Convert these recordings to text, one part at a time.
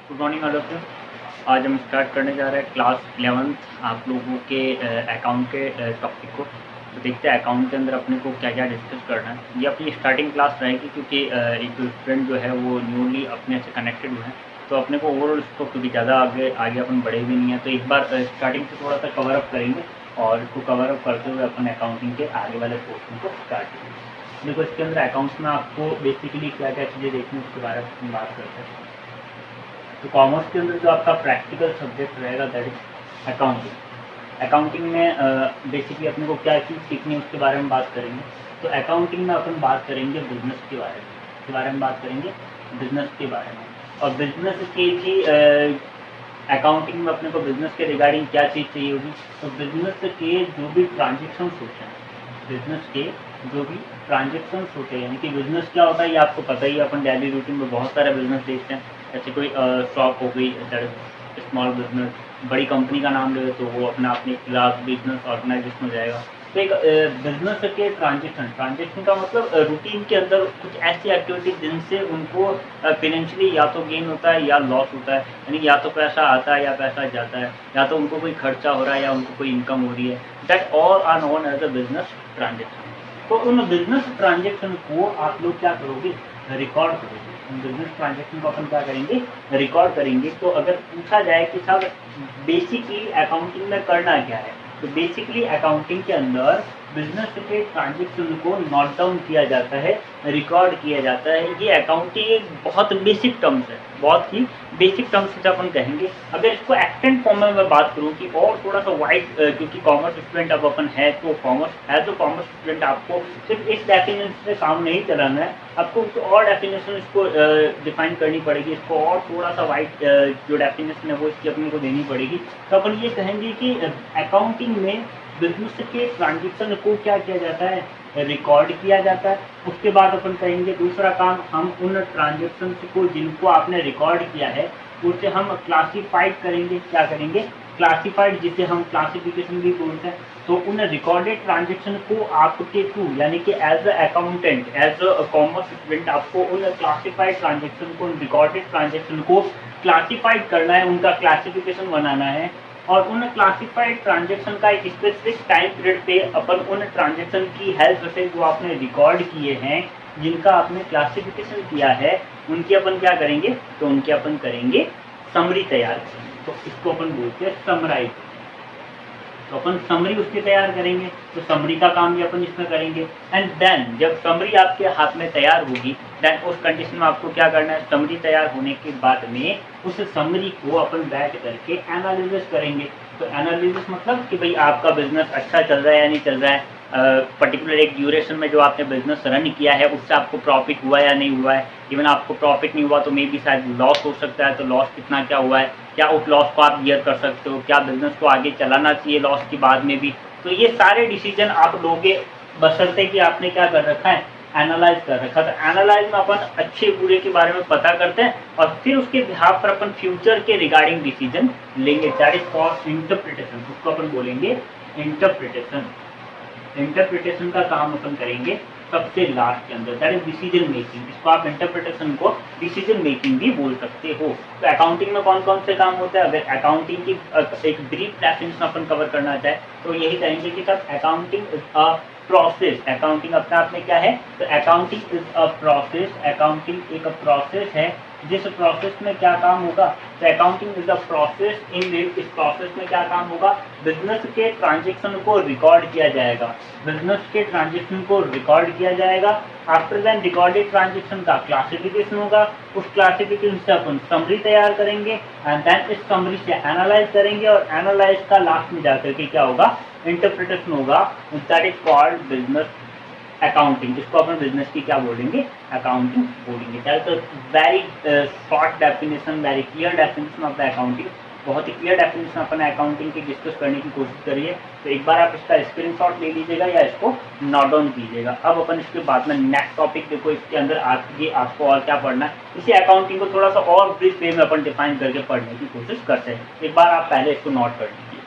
Good morning all of you. आज हम start करने जा रहे हैं क्लास 11th आप लोगों के अकाउंट के टॉपिक को। तो देखते हैं अकाउंट के अंदर अपने को क्या क्या डिस्कस करना है। ये अपनी स्टार्टिंग क्लास रहेगी क्योंकि एक स्टूडेंट जो है वो न्यूली अपने से कनेक्टेड हुए हैं, तो अपने को ओवरऑल इसको क्योंकि ज़्यादा आगे आगे अपन बढ़े भी नहीं है, तो एक बार स्टार्टिंग से थोड़ा सा कवर अप करेंगे और इसको कवर अप करते हुए अपन अकाउंटिंग के आगे वाले पोर्शन को स्टार्ट करेंगे। देखो इसके अंदर अकाउंट्स में आपको बेसिकली क्या क्या चीज़ें देखनी है उसके बारे में हम बात करते हैं। तो कॉमर्स के अंदर जो आपका प्रैक्टिकल सब्जेक्ट रहेगा दैट इज अकाउंटिंग। अकाउंटिंग में बेसिकली अपने को क्या चीज़ सीखनी है उसके बारे में बात करेंगे। तो अकाउंटिंग में अपन बात करेंगे बिजनेस के बारे में बात करेंगे बिजनेस के बारे में। और बिजनेस के भी अकाउंटिंग में अपने को बिजनेस के रिगार्डिंग क्या चीज़ चाहिए होगी। तो बिजनेस के जो भी ट्रांजेक्शन होते हैं, बिजनेस के जो भी ट्रांजेक्शन होते हैं, यानी कि बिजनेस क्या होता है ये आपको पता ही है। अपन डेली रूटीन में बहुत सारे बिजनेस देखते हैं, जैसे कोई शॉप हो गई, स्मॉल बिजनेस, बड़ी कंपनी का नाम ले तो वो अपना अपने लार्ज बिजनेस ऑर्गेनाइजेशन हो जाएगा। तो एक बिजनेस के ट्रांजेक्शन का मतलब रूटीन के अंदर कुछ ऐसी एक्टिविटीज जिनसे उनको फाइनेंशियली या तो गेन होता है या लॉस होता है, यानी या तो पैसा आता है या पैसा जाता है, या तो उनको कोई खर्चा हो रहा है या उनको कोई इनकम हो रही है। That all are known as a business transaction. तो उन बिजनेस ट्रांजेक्शन को आप लोग क्या करोगे, रिकॉर्ड करोगे। उन बिजनेस ट्रांजेक्शन को अपन क्या करेंगे, रिकॉर्ड करेंगे। तो अगर पूछा जाए कि साहब बेसिकली अकाउंटिंग में करना क्या है, तो बेसिकली अकाउंटिंग के अंदर बिजनेस के ट्रांजेक्शन को नोट डाउन किया जाता है, रिकॉर्ड किया जाता है। ये अकाउंटिंग एक बहुत बेसिक टर्म्स है, बहुत ही बेसिक टर्म्स से अपन कहेंगे। अगर इसको एक्सटेंड फॉर्म में मैं बात करूँ कि और थोड़ा सा वाइड, क्योंकि कॉमर्स स्टूडेंट अब अपन है, तो कॉमर्स स्टूडेंट आपको सिर्फ इस डेफिनेशन से काम नहीं चलाना है, आपको कुछ और डेफिनेशन इसको डिफाइन करनी पड़ेगी। इसको और थोड़ा सा वाइड जो डेफिनेशन है वो इसकी अपने को देनी पड़ेगी। तो अपन ये कहेंगे कि अकाउंटिंग में बिजनेस के ट्रांजेक्शन को क्या किया जाता है, रिकॉर्ड किया जाता है। उसके बाद अपन कहेंगे दूसरा काम, हम उन ट्रांजेक्शन को जिनको आपने रिकॉर्ड किया है उसे हम क्लासिफाइड करेंगे। क्या करेंगे, क्लासिफाइड, जिसे हम क्लासिफिकेशन भी बोलते हैं। तो उन रिकॉर्डेड ट्रांजेक्शन को आपके थ्रू, यानी कि as a accountant, as a commerce student, आपको उन क्लासिफाइड ट्रांजेक्शन को, रिकॉर्डेड ट्रांजेक्शन को क्लासिफाइड करना है, उनका क्लासिफिकेशन बनाना है। और उन क्लासिफाइड ट्रांजेक्शन का एक स्पेसिफिक टाइम पीरियड पे अपन उन ट्रांजेक्शन की हेल्प से जो आपने रिकॉर्ड किए हैं, जिनका आपने क्लासिफिकेशन किया है, उनकी अपन क्या करेंगे, तो उनकी अपन करेंगे समरी तैयार करेंगे। तो इसको अपन बोलते हैं समराइज। तो अपन समरी उसकी तैयार करेंगे, तो समरी का काम भी अपन इसमें करेंगे। एंड देन जब समरी आपके हाथ में तैयार होगी, देन उस कंडीशन में आपको क्या करना है, समरी तैयार होने के बाद में उस समरी को अपन बैठ करके एनालिसिस करेंगे। तो एनालिसिस मतलब कि भाई आपका बिजनेस अच्छा चल रहा है या नहीं चल रहा है, पर्टिकुलर एक ड्यूरेशन में जो आपने बिजनेस रन किया है उससे आपको प्रॉफिट हुआ या नहीं हुआ है। इवन आपको प्रॉफिट नहीं हुआ तो मे बी शायद लॉस हो सकता है, तो लॉस कितना क्या हुआ है, क्या उस लॉस को आप बियर कर सकते हो, क्या बिजनेस को आगे चलाना चाहिए लॉस के बाद में भी। तो ये सारे डिसीजन आप लोगे बशर्ते कि आपने क्या कर रखा है, एनालाइज कर रखा। तो एनालाइज में अपन अच्छे बुरे के बारे में पता करते हैं और फिर उसके बिहाफ पर अपन फ्यूचर के रिगार्डिंग डिसीजन लेंगे। That is called interpretation. उसको अपन बोलेंगे इंटरप्रिटेशन। इंटरप्रिटेशन का काम अपन करेंगे सबसे लास्ट के अंदर, दैट इज डिसीजन मेकिंग। इसको आप इंटरप्रिटेशन को डिसीजन मेकिंग भी बोल सकते हो। तो अकाउंटिंग में कौन कौन से काम होता है, अगर अकाउंटिंग की एक ब्रीफ डेफिनेशन अपन कवर करना चाहे तो यही कहेंगे कि sir accounting is a process. Accounting अपने आप में क्या है, तो accounting is a process. Accounting एक प्रोसेस है, जिस प्रोसेस में क्या काम होगा, तो accounting is a process in इस प्रोसेस में क्या काम होगा, बिजनेस के ट्रांजेक्शन को रिकॉर्ड किया जाएगा। बिजनेस के ट्रांजेक्शन को रिकॉर्ड किया जाएगा। आफ्टर देन रिकॉर्डेड ट्रांजेक्शन का क्लासिफिकेशन होगा। उस क्लासिफिकेशन से अपन समरी तैयार करेंगे एंड देन इस समरी से एनालाइज करेंगे और एनालाइज का लास्ट में जाकर के क्या होगा, इंटरप्रिटेशन होगा। That is called business accounting. इसको अपन बिजनेस की क्या बोलेंगे, अकाउंटिंग बोलेंगे। That is very short definition, very clear definition of the accounting. बहुत ही क्लियर डेफिनेशन अपन अकाउंटिंग की डिस्कस करने की कोशिश करिए। तो एक बार आप इसका स्क्रीनशॉट ले लीजिएगा या इसको नोट डाउन कीजिएगा। अब अपन इसके बाद में नेक्स्ट टॉपिक देखो, इसके अंदर आगे आपको और क्या पढ़ना है, इसी अकाउंटिंग को थोड़ा सा और ब्रीफ वे में अपन डिफाइन करके पढ़ने की कोशिश करते हैं। एक बार आप पहले इसको नोट कर लीजिए।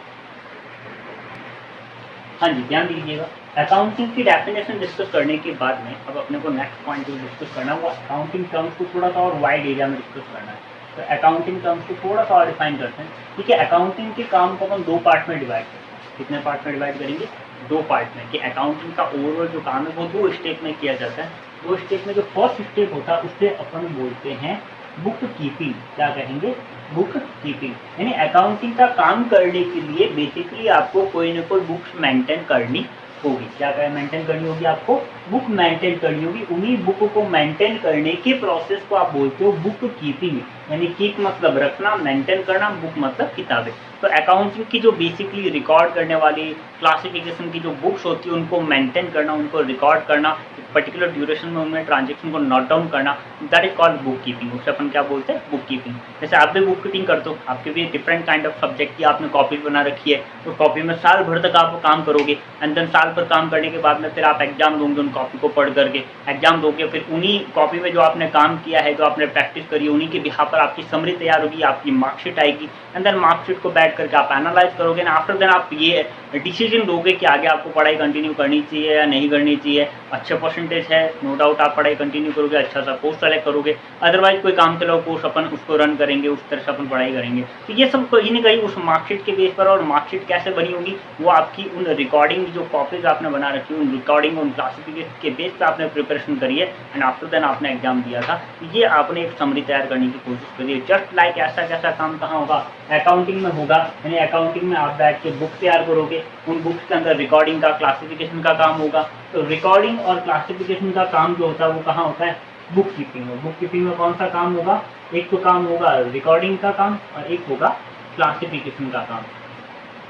हाँ जी, ध्यान दीजिएगा। अकाउंटिंग की डेफिनेशन डिस्कस करने के बाद में अब अपने को नेक्स्ट पॉइंट जो डिस्कस करना है वो अकाउंटिंग टर्म्स को थोड़ा सा और वाइड एरिया में डिस्कस करना है। तो अकाउंटिंग टर्म्स को थोड़ा सा और डिफाइन करते हैं। ठीक है, अकाउंटिंग के काम को अपन 2 पार्ट में डिवाइड करते हैं। कितने पार्ट में डिवाइड करेंगे? 2 पार्ट में, कि अकाउंटिंग का ओवरऑल जो काम है वो 2 स्टेप में किया जाता है। 2 स्टेप में जो फर्स्ट स्टेप होता है उसे अपन बोलते हैं बुक कीपिंग। क्या कहेंगे? Book keeping. यानी अकाउंटिंग का काम करने के लिए बेसिकली आपको कोई ना कोई बुक्स मेंटेन करनी होगी। क्या मेंटेन करनी होगी? आपको बुक मेंटेन करनी होगी। उन्हीं बुक को मेंटेन करने के प्रोसेस को आप बोलते हो बुक कीपिंग। यानी कीप मतलब रखना, मेंटेन करना, बुक मतलब किताबें। तो अकाउंटिंग की जो बेसिकली रिकॉर्ड करने वाली क्लासिफिकेशन की जो बुक्स होती है उनको मेंटेन करना, उनको रिकॉर्ड करना, पर्टिकुलर ड्यूरेशन में उनमें ट्रांजेक्शन को नोट डाउन करना, that is called book keeping. उसे अपन क्या बोलते हैं? Book keeping. जैसे आप भी बुक कीपिंग करते हो, आपके भी डिफरेंट काइंड ऑफ सब्जेक्ट की आपने कॉपी बना रखी है, उस कॉपी में साल भर तक आप काम करोगे, एंड देन साल भर काम करने के बाद में फिर आप एग्जाम दोगे उन कॉपी को पढ़ करके, एग्जाम दोगे, फिर उन्हीं कॉपी में जो आपने काम किया है, जो आपने प्रैक्टिस करी है, उन्हीं के बिहाफ पर आपकी समरी तैयार होगी, आपकी मार्कशीट आएगी, एंड देन मार्कशीट को बैठ करके आप एनालाइज करोगे ना, आफ्टर देन आप ये डिसीजन दोगे कि आगे आपको पढ़ाई कंटिन्यू करनी चाहिए या नहीं करनी चाहिए। अच्छे परसेंटेज है, नो डाउट आप पढ़ाई कंटिन्यू करोगे, अच्छा सा कोर्स सेलेक्ट करोगे, अदरवाइज कोई काम के लिए कोर्स अपन उसको रन करेंगे, उस तरह से अपन पढ़ाई करेंगे। तो ये सब कहीं ना कहीं उस मार्कशीट के बेस पर, और मार्कशीट कैसे बनी होगी? वो आपकी उन रिकॉर्डिंग जो कॉपीज आपने बना रखी है, उन रिकॉर्डिंग, उन क्लासिफिकेशन के बेस पर आपने प्रिपरेशन करी है, एंड आफ्टर देन आपने एग्जाम दिया था। ये आपने एक समरी तैयार करने की कोशिश करी है। जस्ट लाइक ऐसा कैसा काम कहाँ होगा? अकाउंटिंग में होगा। यानी अकाउंटिंग में आप बैठ के बुक तैयार करोगे, उन बुक्स के अंदर रिकॉर्डिंग का, क्लासिफिकेशन का काम होगा। तो रिकॉर्डिंग और क्लासिफिकेशन का काम जो होता है वो कहाँ होता है? बुक कीपिंग में। बुक कीपिंग में कौन सा काम होगा? एक तो काम होगा रिकॉर्डिंग का काम, और एक होगा क्लासिफिकेशन का काम।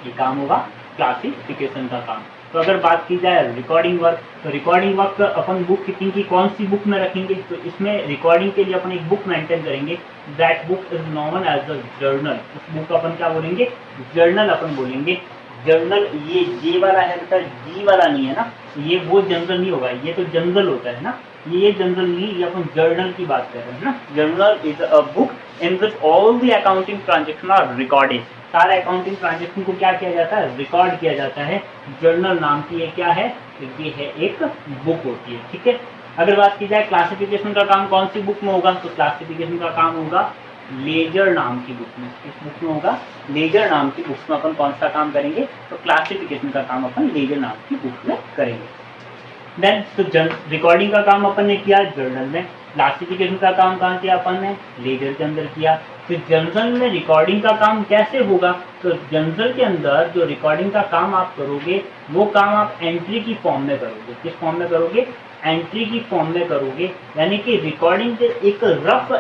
ये काम होगा क्लासिफिकेशन का काम। तो अगर बात की जाए रिकॉर्डिंग वर्क, तो रिकॉर्डिंग वर्क अपन बुक कीपिंग की कौन सी बुक में रखेंगे? तो इसमें रिकॉर्डिंग के लिए अपन एक बुक मेंटेन करेंगे, that book is known as a journal. उस बुक को अपन क्या बोलेंगे? जर्नल अपन बोलेंगे। जर्नल, ये जे वाला है बेटा, जी वाला नहीं है ना, ये वो जनरल नहीं होगा, ये तो जनरल होता है ना, ये जनरल नहीं, ये अपन जर्नल की बात कर रहे हैं ना। Journal is a book in which all the accounting transaction are recorded. सारे अकाउंटिंग ट्रांजेक्शन को क्या किया जाता है? रिकॉर्ड किया जाता है। जर्नल नाम की ये क्या है? ये है एक बुक होती है। ठीक है, अगर बात की जाए क्लासिफिकेशन का काम कौन सी बुक में होगा? तो क्लासिफिकेशन का काम होगा लेजर नाम की बुक में। किस बुक में होगा? लेजर नाम की बुक में अपन कौन सा काम करेंगे? तो क्लासिफिकेशन का काम अपन लेजर नाम की बुक में करेंगे। देन तो रिकॉर्डिंग का काम अपन ने किया जर्नल में, क्लासिफिकेशन का काम कहाँ किया अपन ने? लेजर के अंदर किया। फिर जर्नल में रिकॉर्डिंग का काम कैसे होगा? तो जर्नल के अंदर जो रिकॉर्डिंग का काम आप करोगे वो काम आप एंट्री की फॉर्म में करोगे। किस फॉर्म में करोगे? एंट्री की फॉर्म में करोगे। यानी कि रिकॉर्डिंग एक रफ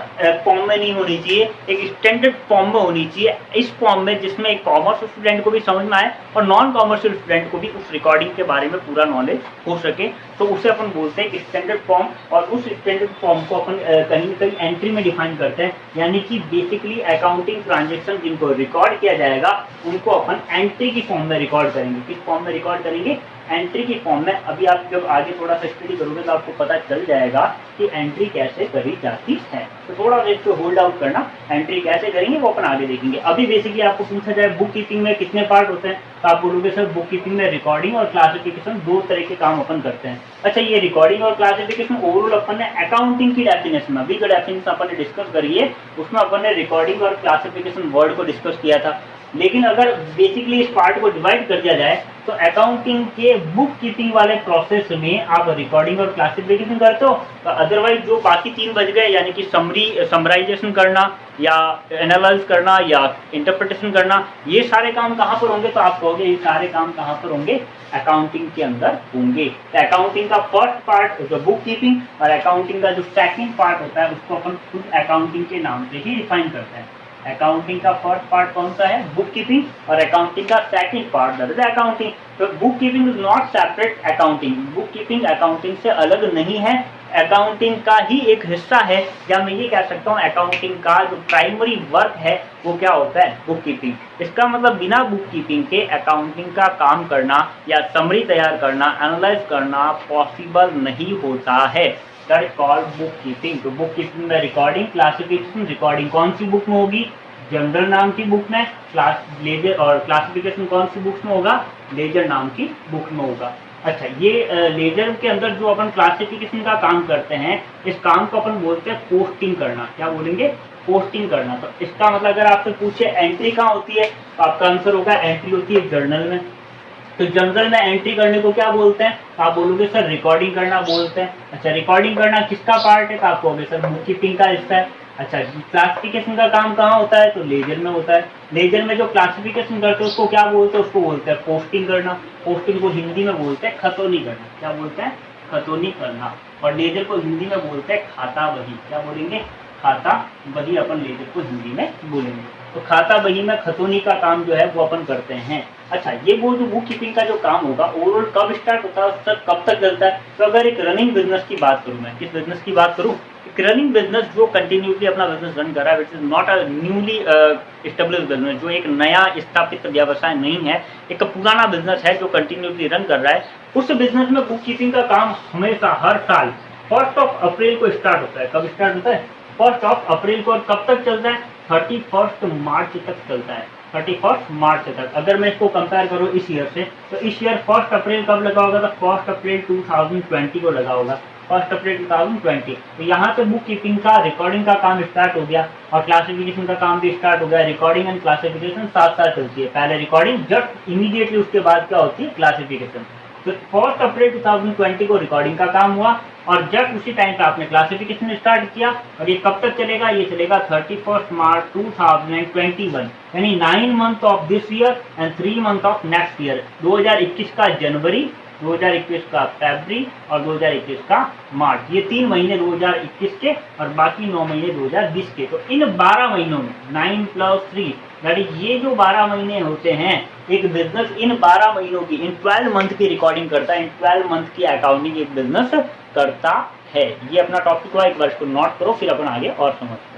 फॉर्म में नहीं होनी चाहिए, एक स्टैंडर्ड फॉर्म में होनी चाहिए। इस फॉर्म में जिसमें एक कॉमर्स स्टूडेंट को भी समझ में आए और नॉन कॉमर्शियल स्टूडेंट को भी उस रिकॉर्डिंग के बारे में पूरा नॉलेज हो सके, तो उसे अपन बोलते हैं स्टैंडर्ड फॉर्म। और उस स्टैंडर्ड फॉर्म को अपन कहीं ना कहीं एंट्री में डिफाइन करते हैं। यानी कि बेसिकली अकाउंटिंग ट्रांजेक्शन जिनको रिकॉर्ड किया जाएगा उनको अपन एंट्री की फॉर्म में रिकॉर्ड करेंगे। किस फॉर्म में रिकॉर्ड करेंगे? एंट्री की फॉर्म में। अभी आप जब आगे थोड़ा सा स्टडी करोगे तो आपको पता चल जाएगा कि एंट्री कैसे करी जाती है। तो थोड़ा सा इसको होल्ड आउट करना, एंट्री कैसे करेंगे वो अपन आगे देखेंगे। अभी बेसिकली आपको पूछा जाए बुक कीपिंग में कितने पार्ट होते हैं, तो आप बोलोगे सर बुक कीपिंग में रिकॉर्डिंग और क्लासिफिकेशन 2 तरह के काम अपन करते हैं। अच्छा, ये रिकॉर्डिंग और क्लासिफिकेशन ओवरऑल अपन ने अकाउंटिंग की डेफिनेशन में, अभी जो डेफिनेशन अपन ने डिस्कस करी है उसमें अपन ने रिकॉर्डिंग और क्लासिफिकेशन वर्ड को डिस्कस किया था। लेकिन अगर बेसिकली इस पार्ट को डिवाइड कर दिया जाए तो अकाउंटिंग के बुक कीपिंग वाले प्रोसेस में आप रिकॉर्डिंग और क्लासिफिकेशन करते हो, तो अदरवाइज जो बाकी 3 बच गए, यानी कि समराइजेशन करना या एनालाइज करना या इंटरप्रिटेशन करना, ये सारे काम कहाँ पर होंगे? तो आप कहोगे ये सारे काम कहाँ पर होंगे? अकाउंटिंग के अंदर होंगे। तो अकाउंटिंग का फर्स्ट पार्ट जो बुक कीपिंग, और अकाउंटिंग का जो सेकंड पार्ट होता है उसको अपन खुद अकाउंटिंग के नाम से ही डिफाइन करते हैं। अकाउंटिंग का फर्स्ट पार्ट कौन सा है? Book keeping. और अकाउंटिंग का second part that is accounting. तो book keeping is not separate accounting. Book keeping accounting से अलग नहीं है, अकाउंटिंग का ही एक हिस्सा है। या मैं ये कह सकता हूँ अकाउंटिंग का जो प्राइमरी वर्क है वो क्या होता है? Book keeping. इसका मतलब बिना बुक कीपिंग के अकाउंटिंग का काम करना या समरी तैयार करना, एनालाइज करना पॉसिबल नहीं होता है। That is called book keeping. तो बुक कीपिंग में रिकॉर्डिंग, क्लासिफिकेशन, रिकॉर्डिंग कौन सी बुक में होगी? जनरल नाम की बुक में। लेजर और क्लासिफिकेशन कौन सी बुक्स में होगा? लेजर नाम की बुक में होगा। अच्छा, ये लेजर के अंदर जो अपन क्लासिफिकेशन का काम करते हैं, इस काम को अपन बोलते हैं पोस्टिंग करना। क्या बोलेंगे? पोस्टिंग करना। तो इसका मतलब अगर आपसे पूछे एंट्री कहाँ होती है तो आपका आंसर होगा एंट्री होती है जर्नल में। तो जर्नल में एंट्री करने को क्या बोलते हैं? तो आप बोलोगे सर रिकॉर्डिंग करना बोलते हैं। अच्छा, रिकॉर्डिंग करना किसका पार्ट है? तो आप कहोगे सर बुक कीपिंग का हिस्सा है। अच्छा, क्लासिफिकेशन का काम कहाँ होता है? तो लेजर में होता है। लेजर में जो क्लासिफिकेशन करते हैं उसको क्या बोलते हैं? उसको बोलते हैं पोस्टिंग करना। पोस्टिंग को हिंदी में बोलते हैं खतौनी करना। क्या बोलते हैं? खतौनी करना। और लेजर को हिंदी में बोलते हैं खाता बही। क्या बोलेंगे? खाता बही अपन लेजर को हिंदी में बोलेंगे। तो खाता बही में खतौनी का काम जो है वो अपन करते हैं। अच्छा, ये वो जो बुक कीपिंग का जो काम होगा ओवरऑल कब स्टार्ट होता है सर, कब तक चलता है? तो अगर एक रनिंग बिजनेस की बात करूं, मैं किस बिजनेस की बात करूं? एक रनिंग बिजनेस जो कंटिन्यूसली अपना बिजनेस रन कर रहा है, which is not a newly establish business, जो एक नया स्थापित व्यवसाय नहीं है, एक पुराना बिजनेस है जो कंटिन्यूसली रन कर रहा है, उस बिजनेस में बुक कीपिंग का काम हमेशा हर साल 1 अप्रैल को स्टार्ट होता है। कब स्टार्ट होता है? 1 अप्रैल को। और कब तक चलता है? 31 मार्च तक चलता है। 31 मार्च तक। अगर मैं इसको कंपेयर करूँ इस ईयर से, तो इस ईयर 1 अप्रैल कब लगा होगा? तो 1 अप्रैल 2020 को लगा होगा। 1 अप्रैल 2020। तो यहाँ पे बुक कीपिंग का रिकॉर्डिंग का काम स्टार्ट हो गया और क्लासिफिकेशन का काम भी स्टार्ट हो गया। रिकॉर्डिंग एंड क्लासिफिकेशन साथ साथ चलती है। पहले रिकॉर्डिंग, जस्ट इमीडिएटली उसके बाद क्या होती है? क्लासिफिकेशन। तो 1 अप्रैल 2020 को रिकॉर्डिंग का काम हुआ और जब उसी टाइम पे आपने क्लासिफिकेशन स्टार्ट किया। और ये कब तक चलेगा? ये चलेगा 31 मार्च 2021, यानी 9 month of this year and 3 month of next year. 2021 का जनवरी, 2021 का फरवरी और 2021 का मार्च, ये 3 महीने 2021 के और बाकी 9 महीने 2020 के। तो इन 12 महीनों में 9 + 3 यानी ये जो 12 महीने होते हैं, एक बिजनेस इन 12 महीनों की, इन 12 मंथ की रिकॉर्डिंग करता है, इन 12 मंथ की अकाउंटिंग एक बिजनेस करता है। ये अपना टॉपिक हुआ, एक बार इसको नोट करो, फिर अपन आगे और समझते हैं।